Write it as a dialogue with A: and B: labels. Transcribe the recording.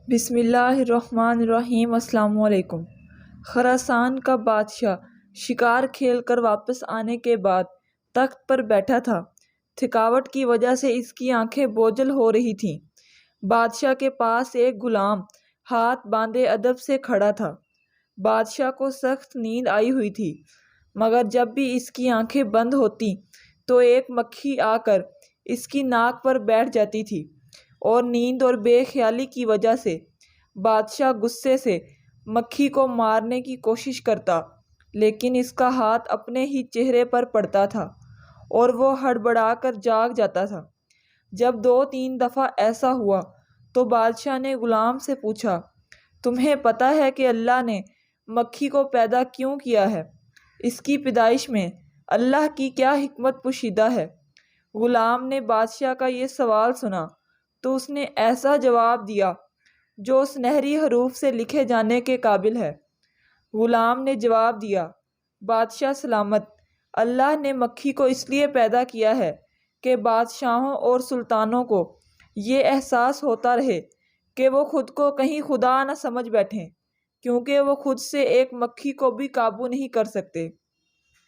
A: بسم اللہ الرحمن الرحیم۔ السلام علیکم۔ خراسان کا بادشاہ شکار کھیل کر واپس آنے کے بعد تخت پر بیٹھا تھا۔ تھکاوٹ کی وجہ سے اس کی آنکھیں بوجھل ہو رہی تھیں۔ بادشاہ کے پاس ایک غلام ہاتھ باندھے ادب سے کھڑا تھا۔ بادشاہ کو سخت نیند آئی ہوئی تھی، مگر جب بھی اس کی آنکھیں بند ہوتیں تو ایک مکھی آ کر اس کی ناک پر بیٹھ جاتی تھی، اور نیند اور بے خیالی کی وجہ سے بادشاہ غصے سے مکھی کو مارنے کی کوشش کرتا، لیکن اس کا ہاتھ اپنے ہی چہرے پر پڑتا تھا اور وہ ہڑبڑا کر جاگ جاتا تھا۔ جب 2-3 دفعہ ایسا ہوا تو بادشاہ نے غلام سے پوچھا، تمہیں پتہ ہے کہ اللہ نے مکھی کو پیدا کیوں کیا ہے؟ اس کی پیدائش میں اللہ کی کیا حکمت پوشیدہ ہے؟ غلام نے بادشاہ کا یہ سوال سنا تو اس نے ایسا جواب دیا جو سنہری حروف سے لکھے جانے کے قابل ہے۔ غلام نے جواب دیا، بادشاہ سلامت، اللہ نے مکھی کو اس لیے پیدا کیا ہے کہ بادشاہوں اور سلطانوں کو یہ احساس ہوتا رہے کہ وہ خود کو کہیں خدا نہ سمجھ بیٹھیں، کیونکہ وہ خود سے ایک مکھی کو بھی قابو نہیں کر سکتے۔